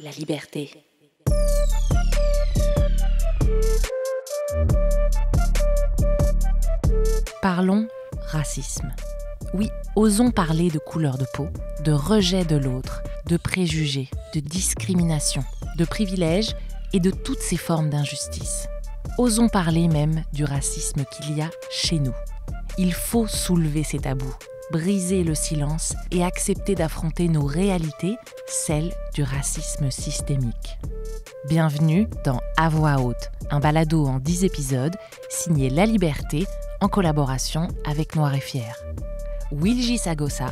la liberté. Parlons racisme. Oui, osons parler de couleur de peau, de rejet de l'autre, de préjugés, de discrimination, de privilèges et de toutes ces formes d'injustice. Osons parler même du racisme qu'il y a chez nous. Il faut soulever ces tabous, briser le silence et accepter d'affronter nos réalités, celles du racisme systémique. Bienvenue dans À voix haute, un balado en 10 épisodes signé La Liberté en collaboration avec Noir et Fier. Wilji Sagosa,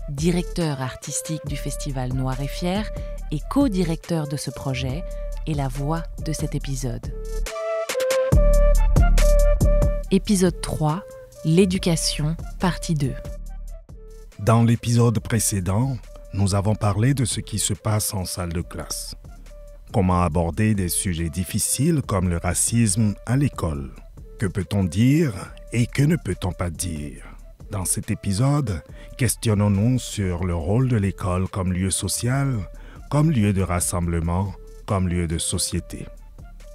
directeur artistique du festival Noir et Fier et co-directeur de ce projet, est la voix de cet épisode. Épisode 3, l'éducation, partie 2. Dans l'épisode précédent, nous avons parlé de ce qui se passe en salle de classe. Comment aborder des sujets difficiles comme le racisme à l'école. Que peut-on dire et que ne peut-on pas dire? Dans cet épisode, questionnons-nous sur le rôle de l'école comme lieu social, comme lieu de rassemblement, comme lieu de société.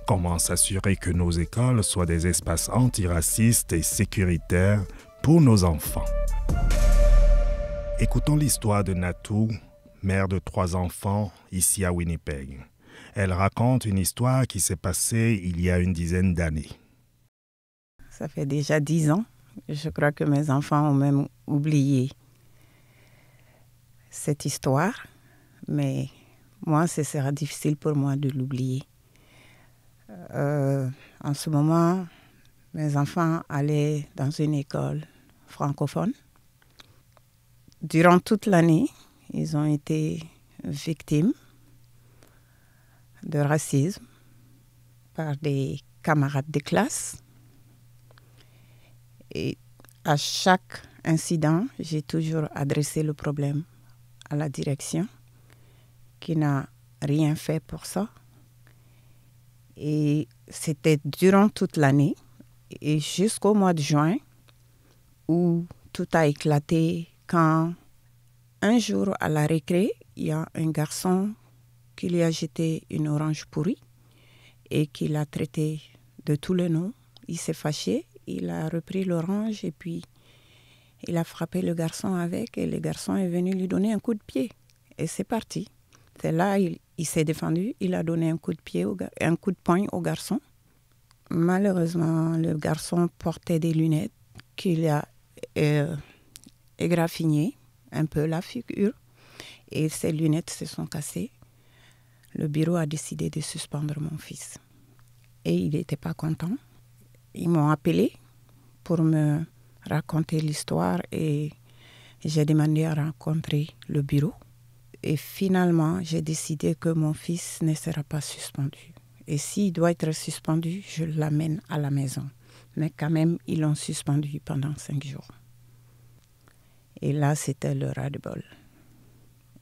Comment s'assurer que nos écoles soient des espaces antiracistes et sécuritaires pour nos enfants? Écoutons l'histoire de Natou, mère de 3 enfants, ici à Winnipeg. Elle raconte une histoire qui s'est passée il y a une dizaine d'années. Ça fait déjà 10 ans. Je crois que mes enfants ont même oublié cette histoire. Mais moi, ce sera difficile pour moi de l'oublier. En ce moment, mes enfants allaient dans une école francophone. Durant toute l'année, ils ont été victimes de racisme par des camarades de classe. Et à chaque incident, j'ai toujours adressé le problème à la direction qui n'a rien fait pour ça. Et c'était durant toute l'année et jusqu'au mois de juin où tout a éclaté quand un jour à la récré, il y a un garçon qui lui a jeté une orange pourrie et qui l'a traité de tous les noms. Il s'est fâché, il a repris l'orange et puis il a frappé le garçon avec et le garçon est venu lui donner un coup de pied. Et c'est parti. C'est là, il s'est défendu, il a donné un coup de poing au garçon. Malheureusement, le garçon portait des lunettes qu'il a égraffignées un peu la figure et ses lunettes se sont cassées. Le bureau a décidé de suspendre mon fils. Et il n'était pas content. Ils m'ont appelé pour me raconter l'histoire et j'ai demandé à rencontrer le bureau. Et finalement, j'ai décidé que mon fils ne sera pas suspendu. Et s'il doit être suspendu, je l'amène à la maison. Mais quand même, ils l'ont suspendu pendant 5 jours. Et là, c'était le ras-le-bol.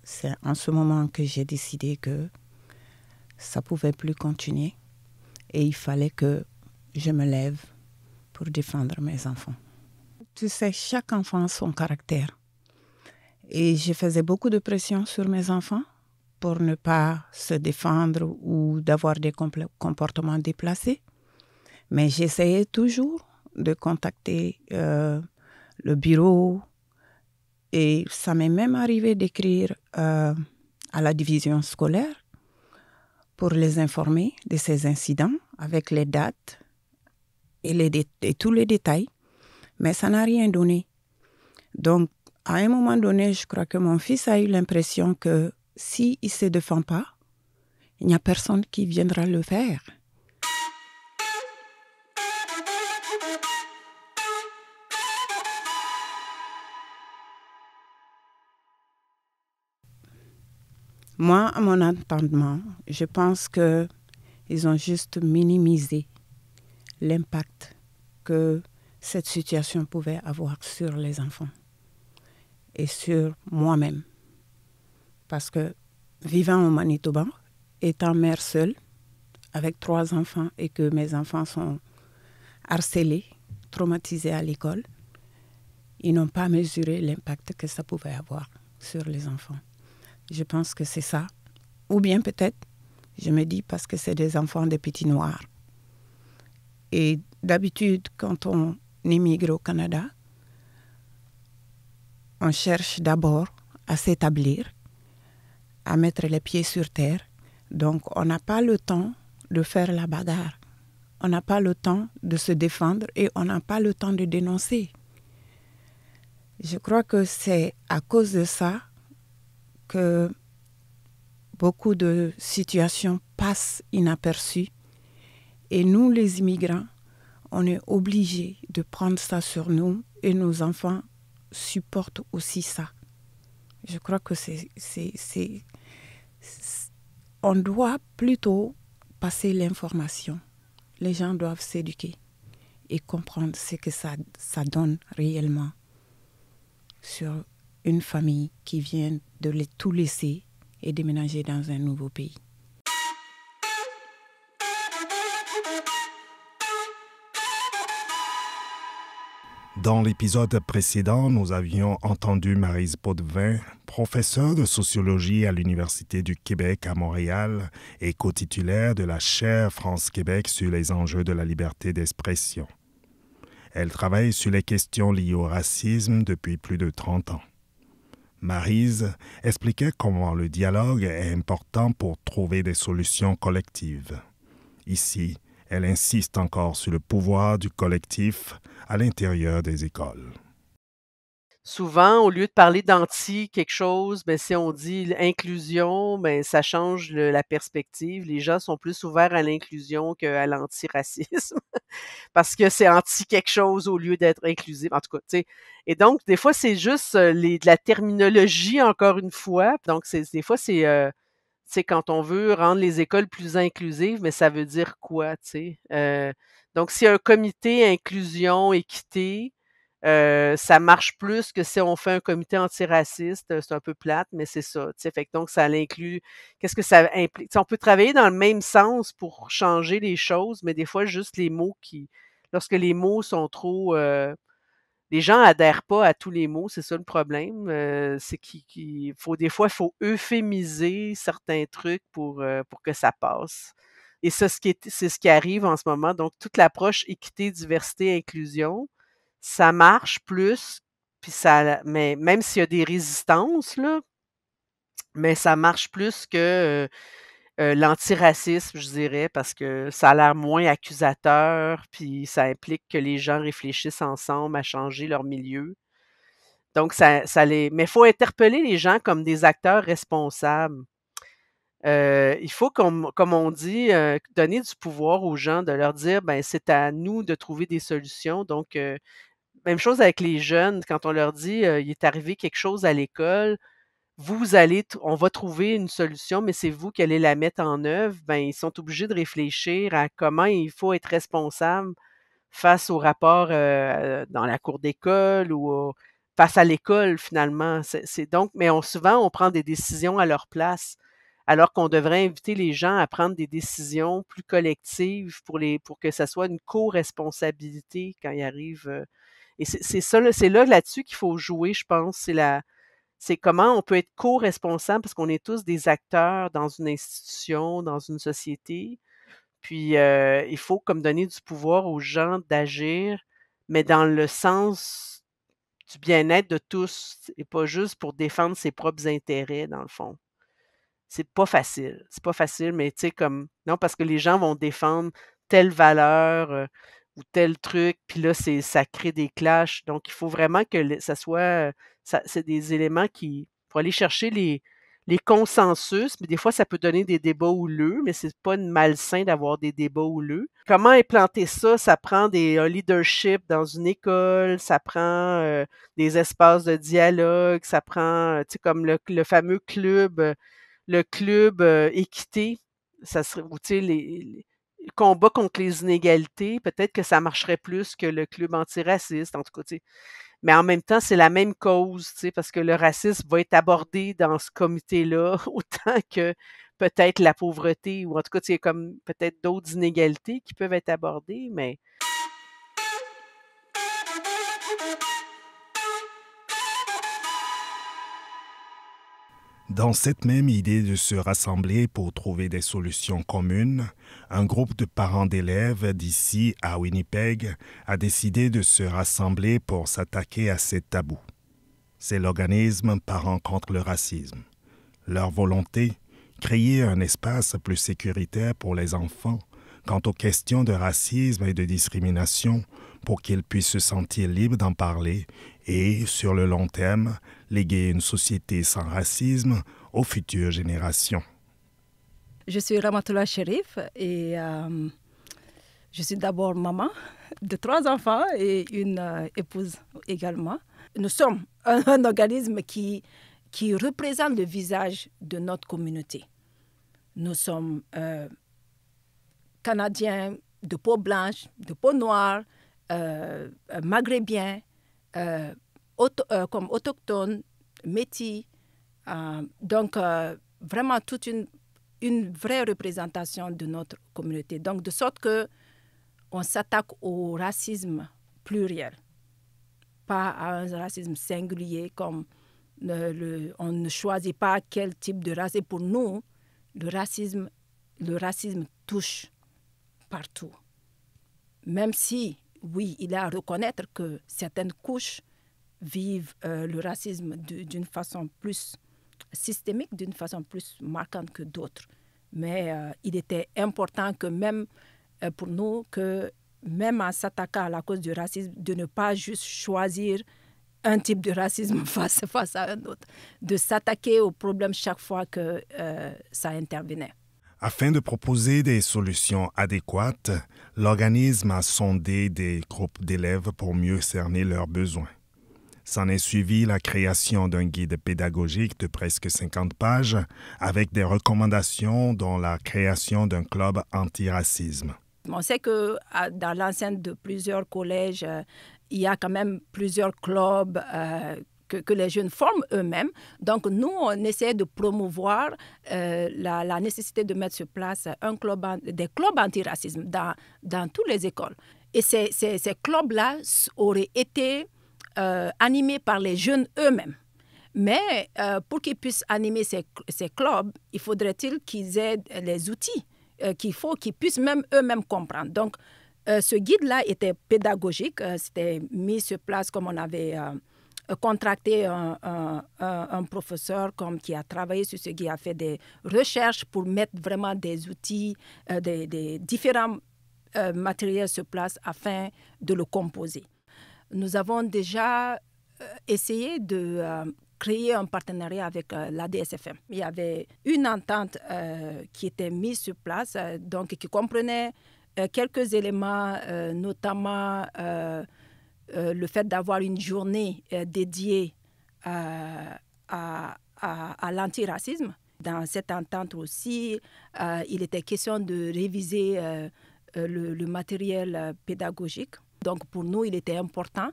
C'est en ce moment que j'ai décidé que ça ne pouvait plus continuer. Et il fallait que je me lève pour défendre mes enfants. Tu sais, chaque enfant a son caractère. Et je faisais beaucoup de pression sur mes enfants pour ne pas se défendre ou d'avoir des comportements déplacés. Mais j'essayais toujours de contacter le bureau. Et ça m'est même arrivé d'écrire à la division scolaire pour les informer de ces incidents avec les dates et tous les détails. Mais ça n'a rien donné. Donc, à un moment donné, je crois que mon fils a eu l'impression que s'il ne se défend pas, il n'y a personne qui viendra le faire. Moi, à mon entendement, je pense qu'ils ont juste minimisé l'impact que cette situation pouvait avoir sur les enfants et sur moi-même. Parce que vivant au Manitoba, étant mère seule, avec 3 enfants et que mes enfants sont harcelés, traumatisés à l'école, ils n'ont pas mesuré l'impact que ça pouvait avoir sur les enfants. Je pense que c'est ça Ou bien peut-être, je me dis parce que c'est des enfants de petits noirs. Et d'habitude, quand on immigre au Canada, on cherche d'abord à s'établir, à mettre les pieds sur terre. Donc, on n'a pas le temps de faire la bagarre. On n'a pas le temps de se défendre et on n'a pas le temps de dénoncer. Je crois que c'est à cause de ça que beaucoup de situations passent inaperçues. Et nous, les immigrants, on est obligés de prendre ça sur nous et nos enfants supportent aussi ça. Je crois que on doit plutôt passer l'information. Les gens doivent s'éduquer et comprendre ce que ça donne réellement sur une famille qui vient de tout laisser et déménager dans un nouveau pays. Dans l'épisode précédent, nous avions entendu Maryse Potvin, professeure de sociologie à l'Université du Québec à Montréal et co-titulaire de la chaire France-Québec sur les enjeux de la liberté d'expression. Elle travaille sur les questions liées au racisme depuis plus de 30 ans. Maryse expliquait comment le dialogue est important pour trouver des solutions collectives. Ici, elle insiste encore sur le pouvoir du collectif à l'intérieur des écoles. Souvent, au lieu de parler d'anti quelque chose, ben, si on dit inclusion, ben, ça change la perspective. Les gens sont plus ouverts à l'inclusion qu'à l'antiracisme parce que c'est anti quelque chose au lieu d'être inclusif. En tout cas, tu sais. Et donc, des fois, c'est juste de la terminologie, encore une fois. Donc, des fois, c'est quand on veut rendre les écoles plus inclusives, mais ça veut dire quoi, tu sais? Donc, s'il y a un comité inclusion, équité, ça marche plus que si on fait un comité antiraciste. C'est un peu plate, mais c'est ça. Fait que donc, ça l'inclut. Qu'est-ce que ça implique? T'sais, on peut travailler dans le même sens pour changer les choses, mais des fois, juste les mots lorsque les mots sont trop. Les gens adhèrent pas à tous les mots, c'est ça le problème. C'est des fois, il faut euphémiser certains trucs pour que ça passe. Et ça, c'est ce qui arrive en ce moment. Donc, toute l'approche équité, diversité, inclusion, ça marche plus, mais même s'il y a des résistances, là, mais ça marche plus que l'antiracisme, je dirais, parce que ça a l'air moins accusateur, puis ça implique que les gens réfléchissent ensemble à changer leur milieu. Donc, mais il faut interpeller les gens comme des acteurs responsables. Il faut, comme on dit, donner du pouvoir aux gens, de leur dire, ben c'est à nous de trouver des solutions. Donc, même chose avec les jeunes, quand on leur dit, il est arrivé quelque chose à l'école, on va trouver une solution, mais c'est vous qui allez la mettre en œuvre. Ben, ils sont obligés de réfléchir à comment il faut être responsable face au rapport dans la cour d'école ou face à l'école, finalement. Mais souvent, on prend des décisions à leur place, alors qu'on devrait inviter les gens à prendre des décisions plus collectives pour que ça soit une co-responsabilité quand ils arrivent. Et c'est là-dessus qu'il faut jouer, je pense. C'est comment on peut être co-responsable parce qu'on est tous des acteurs dans une institution, dans une société. Puis, il faut comme donner du pouvoir aux gens d'agir, mais dans le sens du bien-être de tous et pas juste pour défendre ses propres intérêts, dans le fond. C'est pas facile. C'est pas facile, mais tu sais, comme non, parce que les gens vont défendre telle valeur ou tel truc, puis là, ça crée des clashs. Donc, il faut vraiment que ça soit. C'est des éléments pour aller chercher les consensus, mais des fois, ça peut donner des débats houleux, mais c'est pas malsain d'avoir des débats houleux. Comment implanter ça? Ça prend un leadership dans une école, ça prend des espaces de dialogue, ça prend, tu sais, comme le fameux club. Le club équité, ça serait, ou tu sais, les combats contre les inégalités, peut-être que ça marcherait plus que le club antiraciste, en tout cas, tu sais. Mais en même temps, c'est la même cause, tu sais, parce que le racisme va être abordé dans ce comité-là autant que peut-être la pauvreté, ou en tout cas, tu sais, comme peut-être d'autres inégalités qui peuvent être abordées, mais Dans cette même idée de se rassembler pour trouver des solutions communes, un groupe de parents d'élèves d'ici à Winnipeg a décidé de se rassembler pour s'attaquer à ces tabous. C'est l'organisme Parents contre le racisme. Leur volonté, créer un espace plus sécuritaire pour les enfants quant aux questions de racisme et de discrimination pour qu'ils puissent se sentir libres d'en parler et, sur le long terme, léguer une société sans racisme aux futures générations. Je suis Ramatoula Sherif et je suis d'abord maman de 3 enfants et une épouse également. Nous sommes un organisme qui représente le visage de notre communauté. Nous sommes Canadiens de peau blanche, de peau noire, maghrébien, comme autochtones, métis. Donc, vraiment toute une vraie représentation de notre communauté. Donc, de sorte qu'on s'attaque au racisme pluriel, pas à un racisme singulier, comme on ne choisit pas quel type de race. Et pour nous, le racisme touche partout. Même si, oui, il est à reconnaître que certaines couches vivent le racisme d'une façon plus systémique, d'une façon plus marquante que d'autres. Mais il était important que même pour nous, que même en s'attaquant à la cause du racisme, de ne pas juste choisir un type de racisme face à un autre, de s'attaquer au problème chaque fois que ça intervenait. Afin de proposer des solutions adéquates, l'organisme a sondé des groupes d'élèves pour mieux cerner leurs besoins. S'en est suivi la création d'un guide pédagogique de presque 50 pages avec des recommandations dont la création d'un club anti-racisme. On sait que dans l'enceinte de plusieurs collèges, il y a quand même plusieurs clubs que les jeunes forment eux-mêmes. Donc, nous, on essaie de promouvoir la nécessité de mettre sur place des clubs anti-racisme dans toutes les écoles. Et ces clubs-là auraient été animés par les jeunes eux-mêmes. Mais pour qu'ils puissent animer ces clubs, il faudrait-il qu'ils aient les outils qu'ils puissent même eux-mêmes comprendre. Donc, ce guide-là était pédagogique. C'était mis sur place comme on avait contracté un professeur qui a travaillé sur ce guide, a fait des recherches pour mettre vraiment des outils, des différents matériels sur place afin de le composer. Nous avons déjà essayé de créer un partenariat avec la DSFM. Il y avait une entente qui était mise sur place, donc qui comprenait quelques éléments, notamment le fait d'avoir une journée dédiée à l'antiracisme. Dans cette entente aussi, il était question de réviser le matériel pédagogique. Donc pour nous, il était important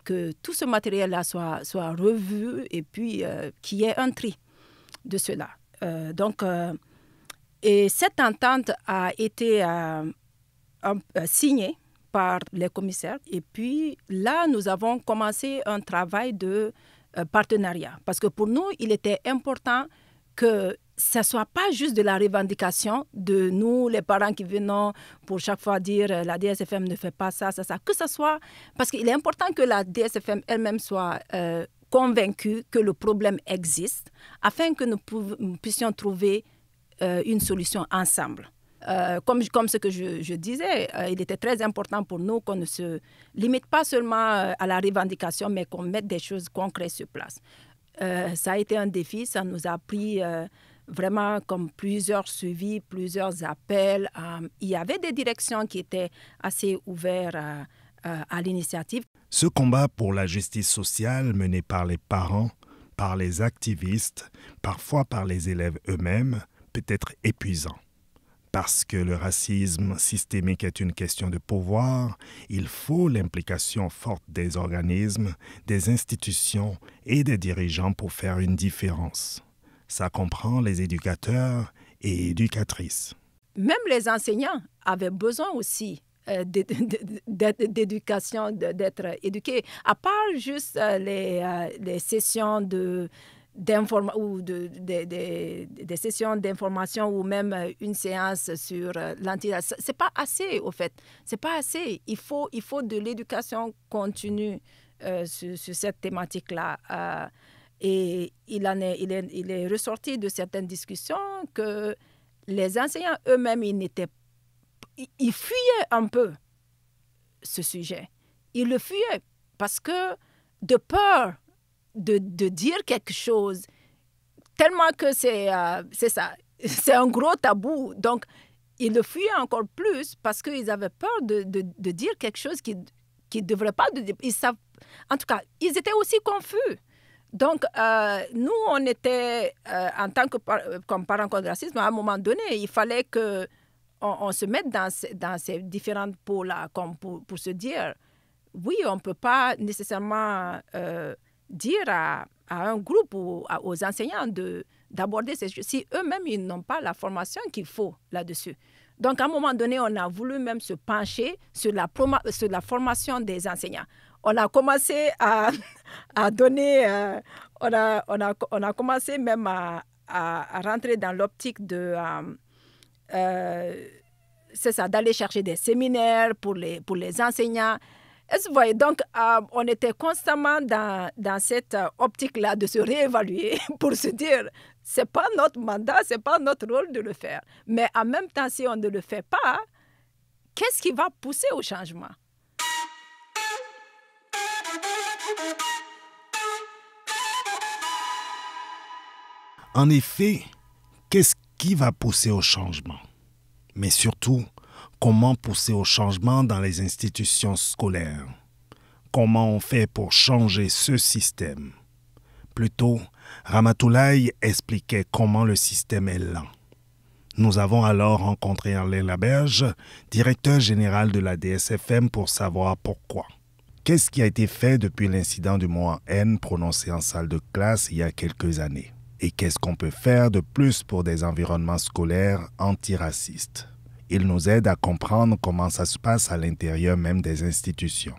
que tout ce matériel-là soit revu et puis qu'il y ait un tri de cela. Et cette entente a été signée par les commissaires. Et puis là, nous avons commencé un travail de partenariat. Parce que pour nous, il était important que ce ne soit pas juste de la revendication de nous, les parents qui venons pour chaque fois dire la DSFM ne fait pas ça, que ce soit... Parce qu'il est important que la DSFM elle-même soit convaincue que le problème existe afin que nous puissions trouver une solution ensemble. Comme ce que je disais, il était très important pour nous qu'on ne se limite pas seulement à la revendication, mais qu'on mette des choses concrètes sur place. Ça a été un défi, ça nous a pris vraiment comme plusieurs suivis, plusieurs appels. Il y avait des directions qui étaient assez ouvertes à l'initiative. Ce combat pour la justice sociale mené par les parents, par les activistes, parfois par les élèves eux-mêmes, peut être épuisant. Parce que le racisme systémique est une question de pouvoir, il faut l'implication forte des organismes, des institutions et des dirigeants pour faire une différence. Ça comprend les éducateurs et éducatrices. Même les enseignants avaient besoin aussi d'éducation, d'être éduqués. À part juste les sessions ou des sessions d'information ou même une séance sur l'antiracisme. C'est pas assez, au fait. C'est pas assez. Il faut de l'éducation continue sur cette thématique-là. Et il est ressorti de certaines discussions que les enseignants eux-mêmes, ils fuyaient un peu ce sujet. Ils le fuyaient parce que de peur de dire quelque chose, tellement que c'est ça, c'est un gros tabou. Donc, ils le fuyaient encore plus parce qu'ils avaient peur de dire quelque chose qu'ils ne devraient pas dire. En tout cas, ils étaient aussi confus. Donc, nous, on était, en tant que comme parents contre le racisme, à un moment donné, il fallait qu'on se mette dans ces différentes pôles-là, comme pour se dire, oui, on ne peut pas nécessairement dire à un groupe ou aux enseignants d'aborder ces choses si eux-mêmes, ils n'ont pas la formation qu'il faut là-dessus. Donc, à un moment donné, on a voulu même se pencher sur la formation des enseignants. On a commencé à donner, on a commencé même à rentrer dans l'optique c'est ça, d'aller chercher des séminaires pour les enseignants. Est-ce que vous voyez? Donc, on était constamment dans cette optique-là de se réévaluer pour se dire, c'est pas notre mandat, c'est pas notre rôle de le faire. Mais en même temps, si on ne le fait pas, qu'est-ce qui va pousser au changement? En effet, qu'est-ce qui va pousser au changement? Mais surtout, comment pousser au changement dans les institutions scolaires? Comment on fait pour changer ce système? Plutôt, Ramatoulaye expliquait comment le système est lent. Nous avons alors rencontré Alain Laberge, directeur général de la DSFM, pour savoir pourquoi. Qu'est-ce qui a été fait depuis l'incident du mot haine prononcé en salle de classe il y a quelques années? Et qu'est-ce qu'on peut faire de plus pour des environnements scolaires antiracistes? Il nous aide à comprendre comment ça se passe à l'intérieur même des institutions.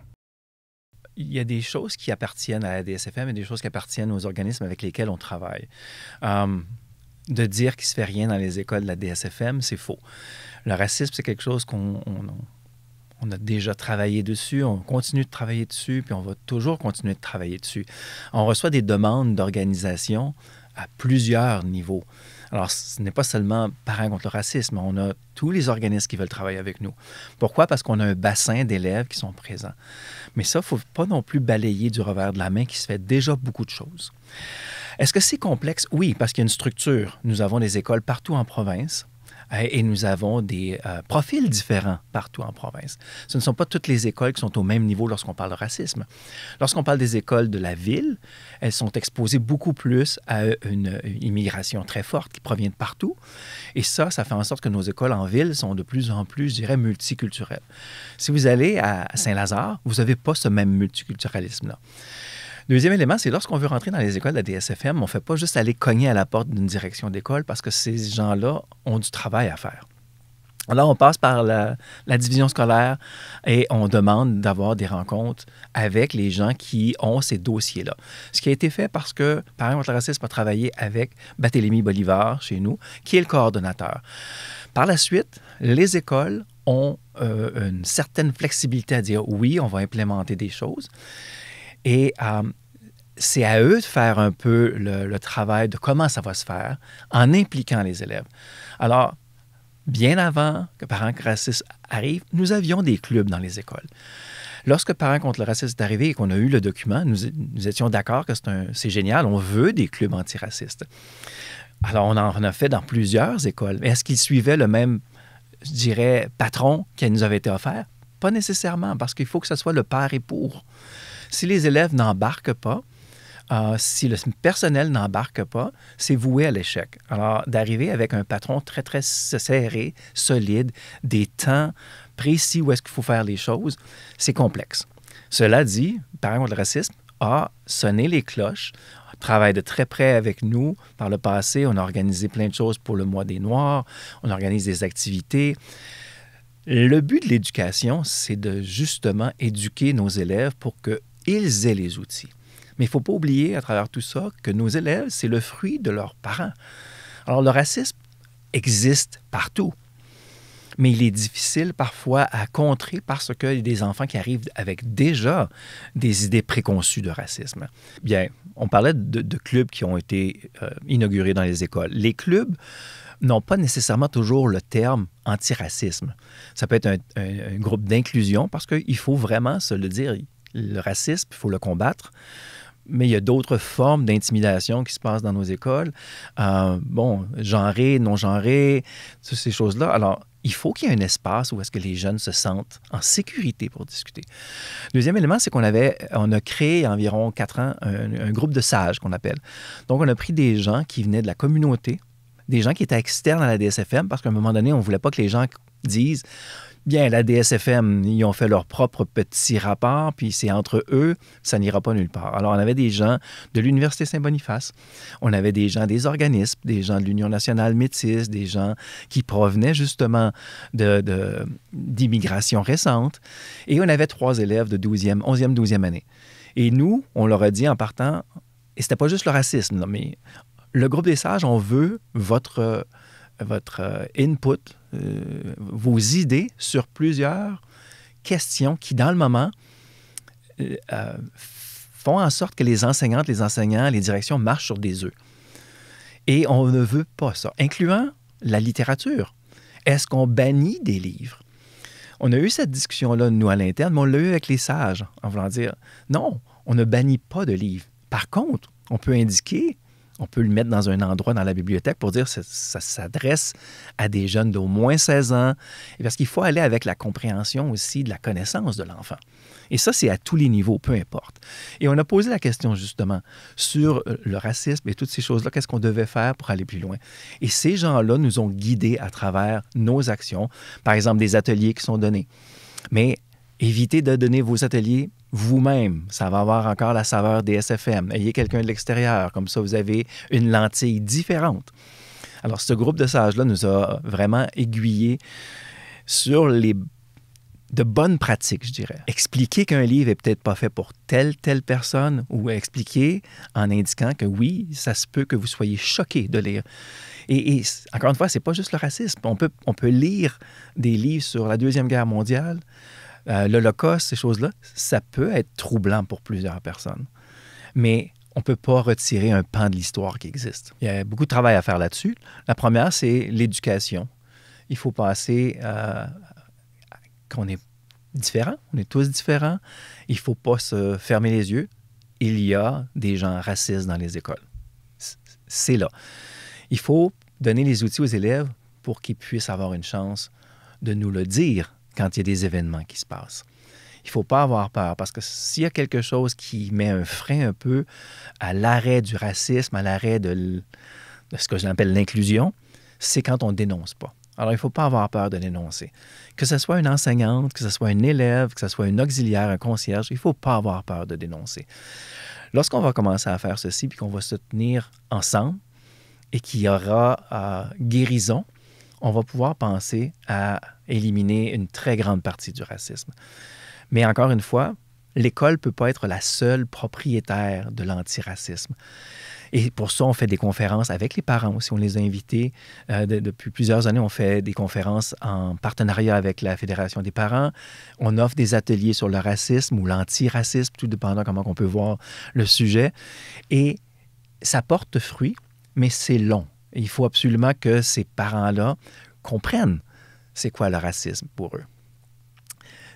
Il y a des choses qui appartiennent à la DSFM et des choses qui appartiennent aux organismes avec lesquels on travaille. De dire qu'il ne se fait rien dans les écoles de la DSFM, c'est faux. Le racisme, c'est quelque chose qu'on a déjà travaillé dessus, on continue de travailler dessus, puis on va toujours continuer de travailler dessus. On reçoit des demandes d'organisation à plusieurs niveaux. Alors, ce n'est pas seulement Parents contre le racisme, on a tous les organismes qui veulent travailler avec nous. Pourquoi? Parce qu'on a un bassin d'élèves qui sont présents. Mais ça, il ne faut pas non plus balayer du revers de la main qu'il se fait déjà beaucoup de choses. Est-ce que c'est complexe? Oui, parce qu'il y a une structure. Nous avons des écoles partout en province. Et nous avons des profils différents partout en province. Ce ne sont pas toutes les écoles qui sont au même niveau lorsqu'on parle de racisme. Lorsqu'on parle des écoles de la ville, elles sont exposées beaucoup plus à une immigration très forte qui provient de partout. Et ça fait en sorte que nos écoles en ville sont de plus en plus, je dirais, multiculturelles. Si vous allez à Saint-Lazare, vous n'avez pas ce même multiculturalisme-là. Deuxième élément, c'est lorsqu'on veut rentrer dans les écoles de la DSFM, on ne fait pas juste aller cogner à la porte d'une direction d'école parce que ces gens-là ont du travail à faire. Alors, on passe par la division scolaire et on demande d'avoir des rencontres avec les gens qui ont ces dossiers-là. Ce qui a été fait parce que Parents contre le racisme a travaillé avec Barthélemy Bolivar chez nous, qui est le coordonnateur. Par la suite, les écoles ont une certaine flexibilité à dire oui, on va implémenter des choses. Et c'est à eux de faire un peu le travail de comment ça va se faire en impliquant les élèves. Alors, bien avant que Parents contre le racisme arrive, nous avions des clubs dans les écoles. Lorsque Parents contre le racisme est arrivé et qu'on a eu le document, nous étions d'accord que c'est génial, on veut des clubs antiracistes. Alors, on en a fait dans plusieurs écoles. Est-ce qu'ils suivaient le même, je dirais, patron qui nous avait été offert? Pas nécessairement, parce qu'il faut que ce soit le par et pour. Si les élèves n'embarquent pas, si le personnel n'embarque pas, c'est voué à l'échec. Alors, d'arriver avec un patron très, très serré, solide, des temps précis où est-ce qu'il faut faire les choses, c'est complexe. Cela dit, Parents contre le racisme a sonné les cloches, travaille de très près avec nous. Par le passé, on a organisé plein de choses pour le Mois des Noirs, on organise des activités. Le but de l'éducation, c'est de justement éduquer nos élèves pour qu'ils aient les outils. Mais il ne faut pas oublier à travers tout ça que nos élèves, c'est le fruit de leurs parents. Alors, le racisme existe partout, mais il est difficile parfois à contrer parce qu'il y a des enfants qui arrivent avec déjà des idées préconçues de racisme. Bien, on parlait de clubs qui ont été inaugurés dans les écoles. Les clubs n'ont pas nécessairement toujours le terme antiracisme. Ça peut être un groupe d'inclusion parce qu'il faut vraiment se le dire. Le racisme, il faut le combattre. Mais il y a d'autres formes d'intimidation qui se passent dans nos écoles. Genrées, non-genrées, toutes ces choses-là. Alors, il faut qu'il y ait un espace où est-ce que les jeunes se sentent en sécurité pour discuter. Deuxième élément, c'est qu'on a créé il y a environ 4 ans un groupe de sages qu'on appelle. Donc, on a pris des gens qui venaient de la communauté, des gens qui étaient externes à la DSFM, parce qu'à un moment donné, on ne voulait pas que les gens disent « Bien, la DSFM, ils ont fait leur propre petit rapport, puis c'est entre eux, ça n'ira pas nulle part. » Alors, on avait des gens de l'Université Saint-Boniface, on avait des gens des organismes, des gens de l'Union nationale métisse, des gens qui provenaient justement d'immigration récente, et on avait 3 élèves de 11e, 12e année. Et nous, on leur a dit en partant, et c'était pas juste le racisme, non, mais le groupe des sages, on veut votre input, vos idées sur plusieurs questions qui, dans le moment, font en sorte que les enseignantes, les enseignants, les directions marchent sur des œufs. Et on ne veut pas ça, incluant la littérature. Est-ce qu'on bannit des livres? On a eu cette discussion-là, nous, à l'interne, mais on l'a eu avec les sages, en voulant dire, non, on ne bannit pas de livres. Par contre, on peut indiquer, on peut le mettre dans un endroit dans la bibliothèque pour dire que ça s'adresse à des jeunes d'au moins 16 ans, parce qu'il faut aller avec la compréhension aussi de la connaissance de l'enfant. Et ça, c'est à tous les niveaux, peu importe. Et on a posé la question, justement, sur le racisme et toutes ces choses-là, qu'est-ce qu'on devait faire pour aller plus loin? Et ces gens-là nous ont guidés à travers nos actions, par exemple des ateliers qui sont donnés. Mais évitez de donner vos ateliers vous-même. Ça va avoir encore la saveur des SFM. Ayez quelqu'un de l'extérieur. Comme ça, vous avez une lentille différente. Alors, ce groupe de sages-là nous a vraiment aiguillés sur de bonnes pratiques, je dirais. Expliquer qu'un livre est peut-être pas fait pour telle personne ou expliquer en indiquant que oui, ça se peut que vous soyez choqué de lire. Et encore une fois, c'est pas juste le racisme. On peut lire des livres sur la Deuxième Guerre mondiale, l'Holocauste, ces choses-là, ça peut être troublant pour plusieurs personnes. Mais on ne peut pas retirer un pan de l'histoire qui existe. Il y a beaucoup de travail à faire là-dessus. La première, c'est l'éducation. Il faut passer qu'on est différents, on est tous différents. Il ne faut pas se fermer les yeux. Il y a des gens racistes dans les écoles. C'est là. Il faut donner les outils aux élèves pour qu'ils puissent avoir une chance de nous le dire quand il y a des événements qui se passent. Il ne faut pas avoir peur, parce que s'il y a quelque chose qui met un frein un peu à l'arrêt du racisme, à l'arrêt de ce que j'appelle l'inclusion, c'est quand on ne dénonce pas. Alors, il ne faut pas avoir peur de dénoncer. Que ce soit une enseignante, que ce soit un élève, que ce soit un auxiliaire, un concierge, il ne faut pas avoir peur de dénoncer. Lorsqu'on va commencer à faire ceci, puis qu'on va se tenir ensemble et qu'il y aura guérison, on va pouvoir penser à éliminer une très grande partie du racisme. Mais encore une fois, l'école ne peut pas être la seule propriétaire de l'antiracisme. Et pour ça, on fait des conférences avec les parents aussi. On les a invités. Depuis plusieurs années, on fait des conférences en partenariat avec la Fédération des parents. On offre des ateliers sur le racisme ou l'antiracisme, tout dépendant comment on peut voir le sujet. Et ça porte fruit, mais c'est long. Il faut absolument que ces parents-là comprennent c'est quoi le racisme pour eux.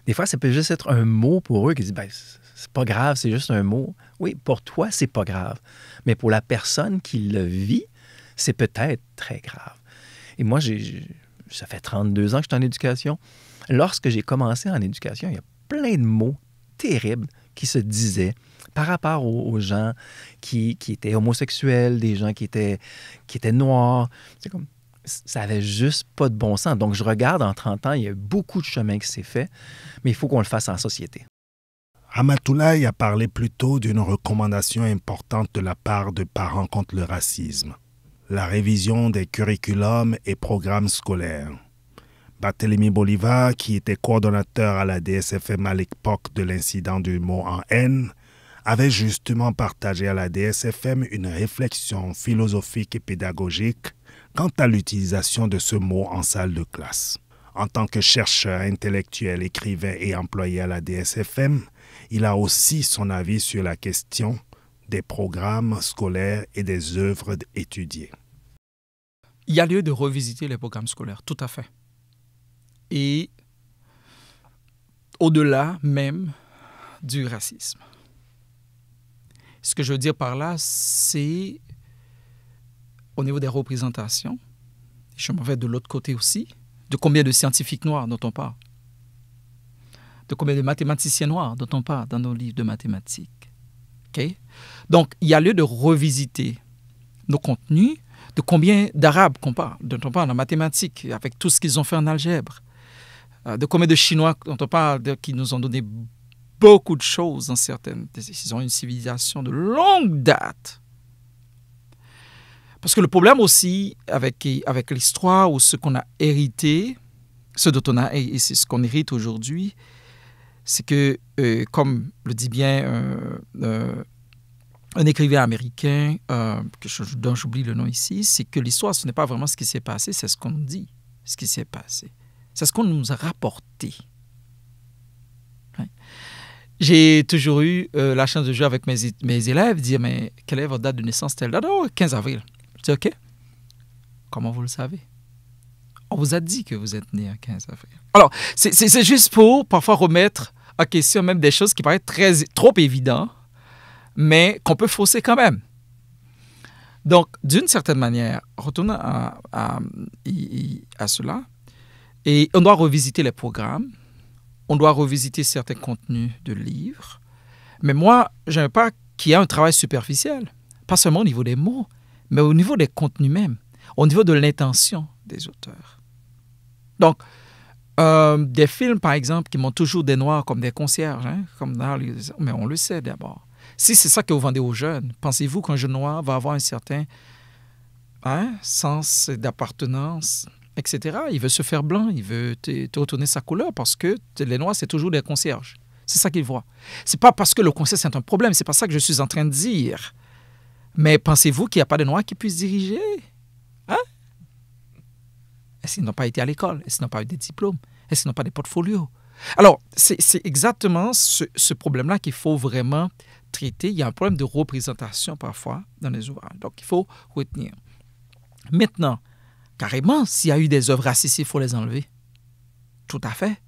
Des fois, ça peut juste être un mot pour eux qui disent ben, c'est pas grave, c'est juste un mot. Oui, pour toi, c'est pas grave. Mais pour la personne qui le vit, c'est peut-être très grave. Et moi, ça fait 32 ans que je suis en éducation. Lorsque j'ai commencé en éducation, il y a plein de mots terribles qui se disaient par rapport aux gens qui étaient homosexuels, des gens qui étaient noirs. C'est comme, ça n'avait juste pas de bon sens. Donc, je regarde en 30 ans, il y a beaucoup de chemin qui s'est fait, mais il faut qu'on le fasse en société. Ramatoulaye a parlé plus tôt d'une recommandation importante de la part de parents contre le racisme, la révision des curriculums et programmes scolaires. Barthélemy Bolivar, qui était coordonnateur à la DSFM à l'époque de l'incident du mot en haine, avait justement partagé à la DSFM une réflexion philosophique et pédagogique quant à l'utilisation de ce mot en salle de classe. En tant que chercheur intellectuel, écrivain et employé à la DSFM, il a aussi son avis sur la question des programmes scolaires et des œuvres étudiées. Il y a lieu de revisiter les programmes scolaires, tout à fait. Et au-delà même du racisme. Ce que je veux dire par là, c'est au niveau des représentations, je m'en vais de l'autre côté aussi, de combien de scientifiques noirs dont on parle, de combien de mathématiciens noirs dont on parle dans nos livres de mathématiques. Okay? Donc, il y a lieu de revisiter nos contenus, de combien d'Arabes dont on parle en mathématiques, avec tout ce qu'ils ont fait en algèbre, de combien de Chinois dont on parle, qui nous ont donné beaucoup de choses dans certaines. Ils ont une civilisation de longue date. Parce que le problème aussi avec l'histoire ou ce qu'on a hérité, ce dont on a et c'est ce qu'on hérite aujourd'hui, c'est que, comme le dit bien un écrivain américain, dont j'oublie le nom ici, c'est que l'histoire, ce n'est pas vraiment ce qui s'est passé, c'est ce qu'on nous dit, ce qui s'est passé. C'est ce qu'on nous a rapporté. Ouais. J'ai toujours eu la chance de jouer avec mes élèves, dire, mais quelle est votre date de naissance? Telle date? Oh, 15 avril. Je dis, OK. Comment vous le savez? On vous a dit que vous êtes né le 15 avril. Alors, c'est juste pour parfois remettre en question même des choses qui paraissent trop évidentes, mais qu'on peut fausser quand même. Donc, d'une certaine manière, retournons à cela, et on doit revisiter les programmes, on doit revisiter certains contenus de livres, mais moi, je n'aime pas qu'il y ait un travail superficiel, pas seulement au niveau des mots, mais au niveau des contenus même, au niveau de l'intention des auteurs. Donc, des films, par exemple, qui montrent toujours des Noirs comme des concierges, hein, mais on le sait d'abord. Si c'est ça que vous vendez aux jeunes, pensez-vous qu'un jeune noir va avoir un certain sens d'appartenance, etc. Il veut se faire blanc, il veut te retourner sa couleur parce que les Noirs, c'est toujours des concierges. C'est ça qu'il voit. C'est pas parce que le concierge, c'est un problème, c'est pas ça que je suis en train de dire. Mais pensez-vous qu'il n'y a pas de Noirs qui puissent diriger? Hein? Est-ce qu'ils n'ont pas été à l'école? Est-ce qu'ils n'ont pas eu des diplômes? Est-ce qu'ils n'ont pas des portfolios? Alors, c'est exactement ce problème-là qu'il faut vraiment traiter. Il y a un problème de représentation parfois dans les ouvrages. Donc, il faut retenir. Maintenant, carrément, s'il y a eu des œuvres racistes, il faut les enlever. Tout à fait.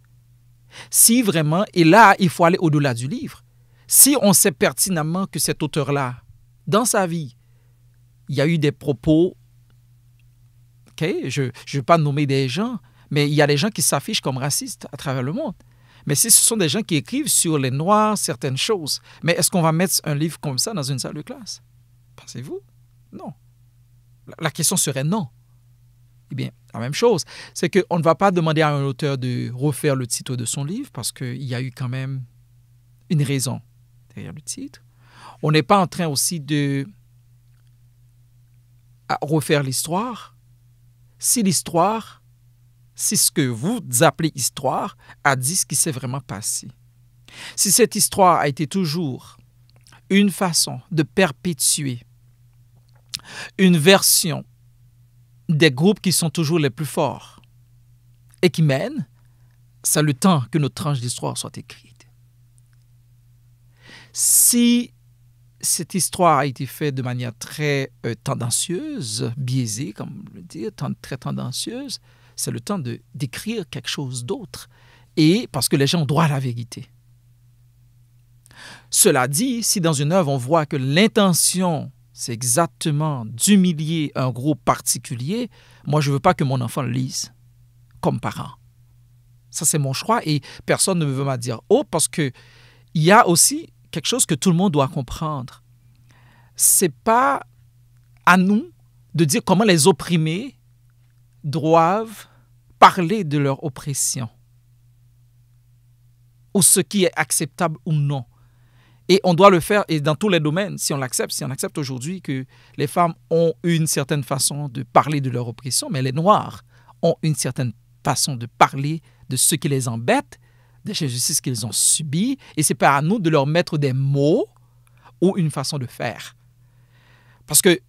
Si vraiment, et là, il faut aller au-delà du livre. Si on sait pertinemment que cet auteur-là, dans sa vie, il y a eu des propos, OK, je ne vais pas nommer des gens, mais il y a des gens qui s'affichent comme racistes à travers le monde. Mais si ce sont des gens qui écrivent sur les Noirs certaines choses, mais est-ce qu'on va mettre un livre comme ça dans une salle de classe? Pensez-vous? Non. La question serait non. Eh bien, la même chose, c'est qu'on ne va pas demander à un auteur de refaire le titre de son livre parce qu'il y a eu quand même une raison derrière le titre. On n'est pas en train aussi de refaire l'histoire. Si l'histoire, si ce que vous appelez histoire, a dit ce qui s'est vraiment passé. Si cette histoire a été toujours une façon de perpétuer une version des groupes qui sont toujours les plus forts et qui mènent, c'est le temps que notre tranche d'histoire soit écrite. Si cette histoire a été faite de manière très tendancieuse, biaisée, comme on le dit, très tendancieuse, c'est le temps d'écrire quelque chose d'autre. Et parce que les gens ont droit à la vérité. Cela dit, si dans une œuvre, on voit que l'intention, c'est exactement d'humilier un groupe particulier, moi, je ne veux pas que mon enfant le lise comme parent. Ça, c'est mon choix et personne ne veut me dire « Oh », parce qu'il y a aussi quelque chose que tout le monde doit comprendre. Ce n'est pas à nous de dire comment les opprimés doivent parler de leur oppression ou ce qui est acceptable ou non. Et on doit le faire et dans tous les domaines, si on accepte aujourd'hui que les femmes ont une certaine façon de parler de leur oppression, mais les Noirs ont une certaine façon de parler de ce qui les embête, des injustices qu'ils ont subies, et ce n'est pas à nous de leur mettre des mots ou une façon de faire. Parce que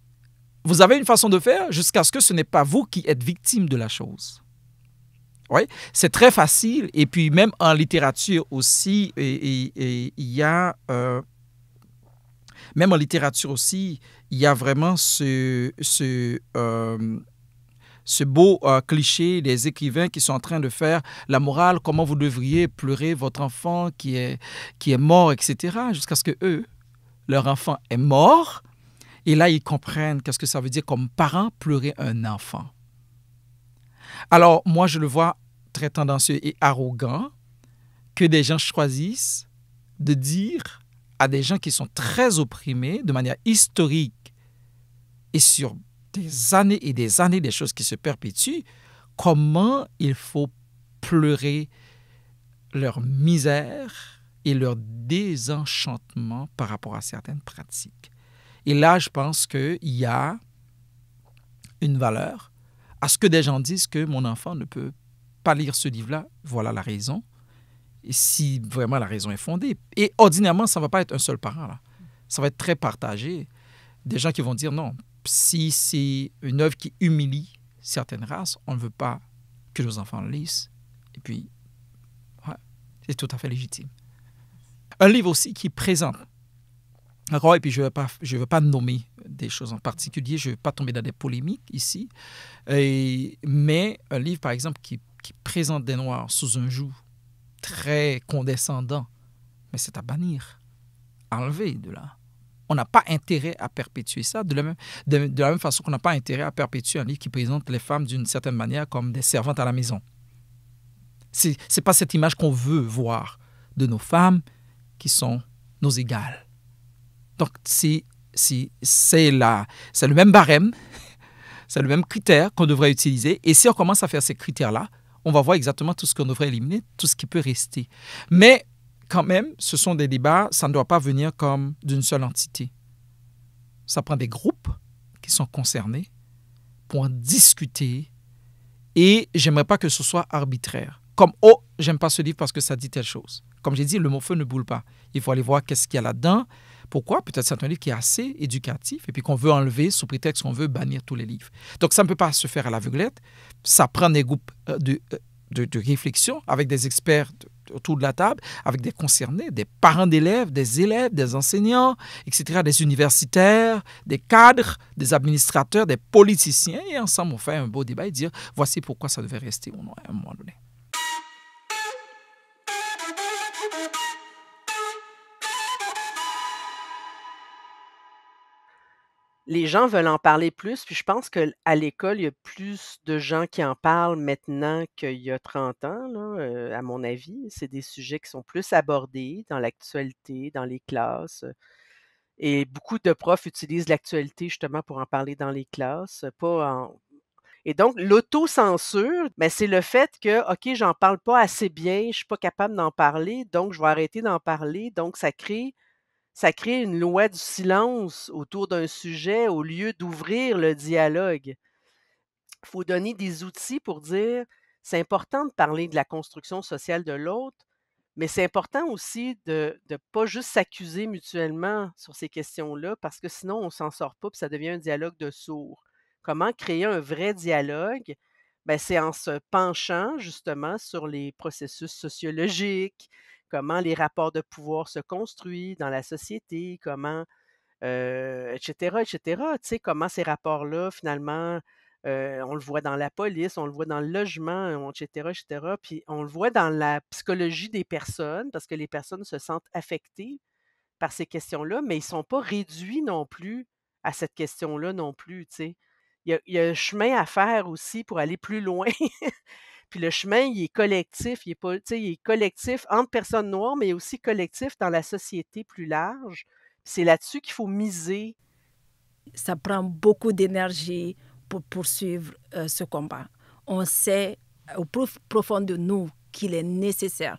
vous avez une façon de faire jusqu'à ce que ce n'est pas vous qui êtes victime de la chose. Oui, c'est très facile. Et puis même en littérature aussi, il y a... même en littérature aussi, il y a vraiment ce beau cliché des écrivains qui sont en train de faire la morale, comment vous devriez pleurer votre enfant qui est mort, etc., jusqu'à ce que eux, leur enfant est mort. Et là, ils comprennent qu'est-ce que ça veut dire comme parent pleurer un enfant. Alors, moi, je le vois très tendancieux et arrogant que des gens choisissent de dire à des gens qui sont très opprimés de manière historique et sur des années et des années, des choses qui se perpétuent, comment il faut pleurer leur misère et leur désenchantement par rapport à certaines pratiques. Et là, je pense qu'il y a une valeur à ce que des gens disent que mon enfant ne peut pas lire ce livre-là, voilà la raison. Et si vraiment la raison est fondée. Et ordinairement, ça ne va pas être un seul parent, là. Ça va être très partagé. Des gens qui vont dire non, si c'est une œuvre qui humilie certaines races, on ne veut pas que nos enfants le lisent. Et puis, ouais, c'est tout à fait légitime. Un livre aussi qui présente. D'accord, et puis je ne veux pas nommer des choses en particulier, je ne veux pas tomber dans des polémiques ici. Mais un livre, par exemple, qui présente des Noirs sous un joug très condescendant, mais c'est à bannir, à enlever de là. On n'a pas intérêt à perpétuer ça, de la même façon qu'on n'a pas intérêt à perpétuer un livre qui présente les femmes d'une certaine manière comme des servantes à la maison. Ce n'est pas cette image qu'on veut voir de nos femmes qui sont nos égales. Donc, c'est le même barème, c'est le même critère qu'on devrait utiliser. Et si on commence à faire ces critères-là, on va voir exactement tout ce qu'on devrait éliminer, tout ce qui peut rester. Mais quand même, ce sont des débats, ça ne doit pas venir comme d'une seule entité. Ça prend des groupes qui sont concernés pour en discuter. Et j'aimerais pas que ce soit arbitraire. Comme, oh, j'aime pas ce livre parce que ça dit telle chose. Comme j'ai dit, le mot feu ne boule pas. Il faut aller voir qu'est-ce qu'il y a là-dedans. Pourquoi? Peut-être c'est un livre qui est assez éducatif et puis qu'on veut enlever sous prétexte qu'on veut bannir tous les livres. Donc, ça ne peut pas se faire à l'aveuglette. Ça prend des groupes de réflexion avec des experts autour de la table, avec des concernés, des parents d'élèves, des enseignants, etc., des universitaires, des cadres, des administrateurs, des politiciens. Et ensemble, on fait un beau débat et dire voici pourquoi ça devait rester ou non à un moment donné. Les gens veulent en parler plus, puis je pense qu'à l'école, il y a plus de gens qui en parlent maintenant qu'il y a 30 ans, là, à mon avis. C'est des sujets qui sont plus abordés dans l'actualité, dans les classes. Et beaucoup de profs utilisent l'actualité justement pour en parler dans les classes, pas en... Et donc, l'autocensure, ben, c'est le fait que, OK, j'en parle pas assez bien, je suis pas capable d'en parler, donc je vais arrêter d'en parler. Donc, ça crée une loi du silence autour d'un sujet au lieu d'ouvrir le dialogue. Il faut donner des outils pour dire, c'est important de parler de la construction sociale de l'autre, mais c'est important aussi de pas juste s'accuser mutuellement sur ces questions-là, parce que sinon, on s'en sort pas, puis ça devient un dialogue de sourds. Comment créer un vrai dialogue? Ben, c'est en se penchant justement sur les processus sociologiques, comment les rapports de pouvoir se construisent dans la société, comment, etc., etc. Tu sais, comment ces rapports-là, finalement, on le voit dans la police, on le voit dans le logement, etc., etc. Puis on le voit dans la psychologie des personnes, parce que les personnes se sentent affectées par ces questions-là, mais ils ne sont pas réduits non plus à cette question-là non plus, tu sais. Il y a un chemin à faire aussi pour aller plus loin. Puis le chemin, il est collectif, il est pas, tu sais, il est collectif entre personnes noires, mais aussi collectif dans la société plus large. C'est là-dessus qu'il faut miser. Ça prend beaucoup d'énergie pour poursuivre ce combat. On sait au plus profond de nous qu'il est nécessaire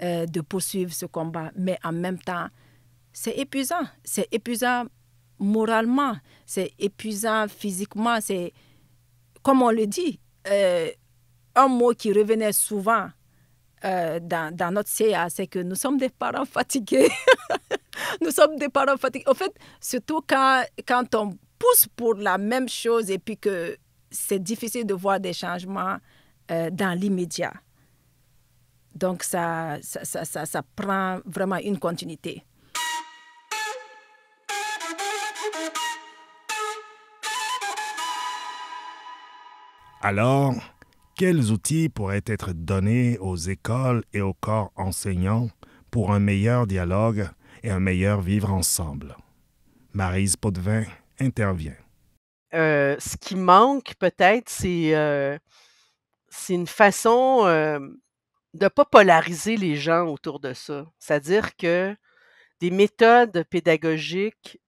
de poursuivre ce combat, mais en même temps, c'est épuisant. C'est épuisant moralement, c'est épuisant physiquement. C'est, comme on le dit, un mot qui revenait souvent dans notre CA, c'est que nous sommes des parents fatigués. Nous sommes des parents fatigués. En fait, surtout quand on pousse pour la même chose et puis que c'est difficile de voir des changements dans l'immédiat. Donc, ça prend vraiment une continuité. Alors, quels outils pourraient être donnés aux écoles et aux corps enseignants pour un meilleur dialogue et un meilleur vivre ensemble? Maryse Potvin intervient. Ce qui manque peut-être, c'est une façon de ne pas polariser les gens autour de ça. C'est-à-dire que des méthodes pédagogiques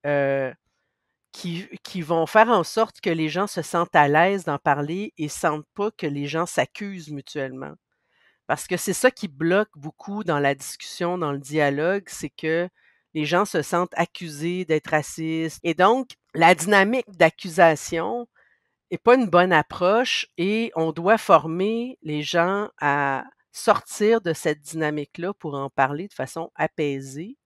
qui vont faire en sorte que les gens se sentent à l'aise d'en parler et sentent pas que les gens s'accusent mutuellement. Parce que c'est ça qui bloque beaucoup dans la discussion, dans le dialogue, c'est que les gens se sentent accusés d'être racistes. Et donc, la dynamique d'accusation n'est pas une bonne approche et on doit former les gens à sortir de cette dynamique-là pour en parler de façon apaisée,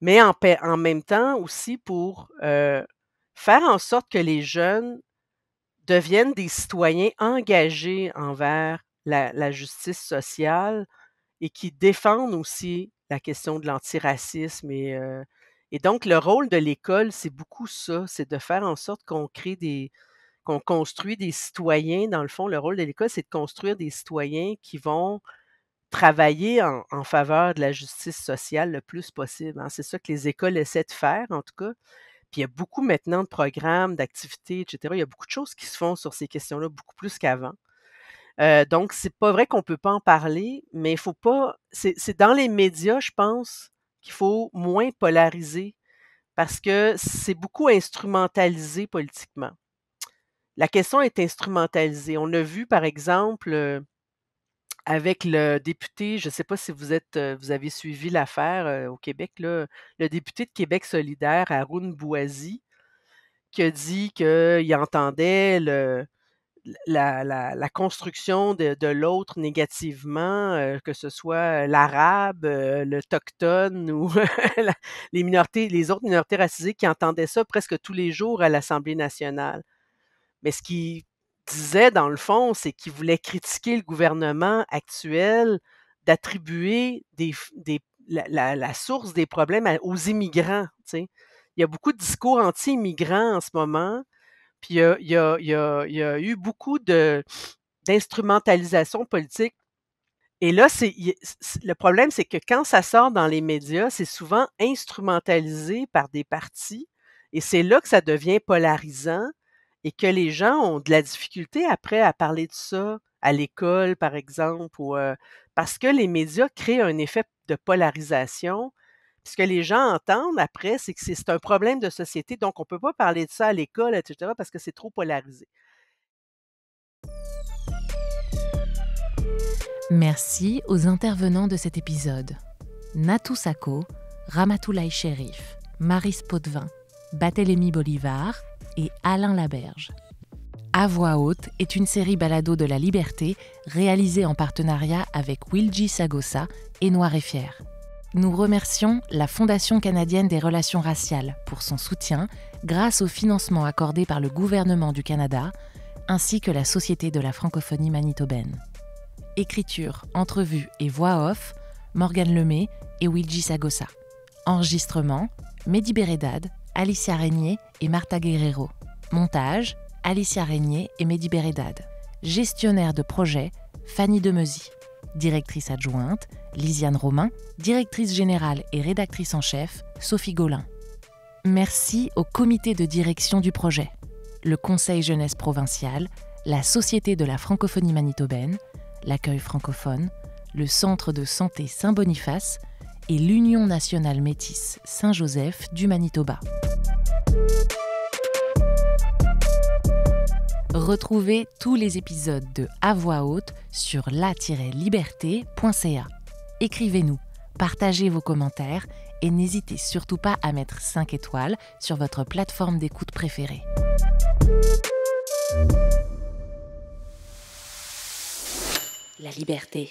mais en même temps aussi pour faire en sorte que les jeunes deviennent des citoyens engagés envers la justice sociale et qui défendent aussi la question de l'antiracisme. Et donc, le rôle de l'école, c'est beaucoup ça, c'est de faire en sorte qu'on construit des citoyens. Dans le fond, le rôle de l'école, c'est de construire des citoyens qui vont travailler en faveur de la justice sociale le plus possible. C'est ça que les écoles essaient de faire, en tout cas. Puis il y a beaucoup maintenant de programmes, d'activités, etc. Il y a beaucoup de choses qui se font sur ces questions-là, beaucoup plus qu'avant. Donc, c'est pas vrai qu'on peut pas en parler, mais il faut pas. C'est dans les médias, je pense, qu'il faut moins polariser parce que c'est beaucoup instrumentalisé politiquement. La question est instrumentalisée. On a vu, par exemple, avec le député, je ne sais pas si vous avez suivi l'affaire au Québec, là, le député de Québec solidaire, Haroun Bouazi, qui a dit qu'il entendait la construction de l'autre négativement, que ce soit l'arabe, l'autochtone ou les autres minorités racisées qui entendaient ça presque tous les jours à l'Assemblée nationale. Mais ce qu'il disait, dans le fond, c'est qu'il voulait critiquer le gouvernement actuel d'attribuer la source des problèmes aux immigrants. Il y a beaucoup de discours anti-immigrants en ce moment. Puis il y a eu beaucoup d'instrumentalisation politique. Et là, le problème, c'est que quand ça sort dans les médias, c'est souvent instrumentalisé par des partis. Et c'est là que ça devient polarisant et que les gens ont de la difficulté après à parler de ça à l'école, par exemple, parce que les médias créent un effet de polarisation. Puis ce que les gens entendent après, c'est que c'est un problème de société, donc on ne peut pas parler de ça à l'école, etc., parce que c'est trop polarisé. Merci aux intervenants de cet épisode. Natou Sakho, Ramatoulaye Cherif, Maryse Potvin, Barthélémy Bolivar et Alain Laberge. À voix haute est une série balado de la Liberté réalisée en partenariat avec Wilji Sagosa et Noir et Fier. Nous remercions la Fondation canadienne des relations raciales pour son soutien grâce au financement accordé par le gouvernement du Canada ainsi que la Société de la francophonie manitobaine. Écriture, entrevue et voix off, Morgane Lemay et Wilji Sagosa. Enregistrement, Mehdi Bérédad, Alicia Régnier et Martha Guerrero. Montage, Alicia Régnier et Mehdi Bérédad. Gestionnaire de projet, Fanny Demeuzy. Directrice adjointe, Lisiane Romain. Directrice générale et rédactrice en chef, Sophie Gaulin. Merci au comité de direction du projet, le Conseil jeunesse provincial, la Société de la francophonie manitobaine, l'accueil francophone, le Centre de santé Saint-Boniface et l'Union nationale métisse Saint-Joseph du Manitoba. Retrouvez tous les épisodes de À voix haute sur la-liberté.ca. Écrivez-nous, partagez vos commentaires et n'hésitez surtout pas à mettre 5 étoiles sur votre plateforme d'écoute préférée. La liberté.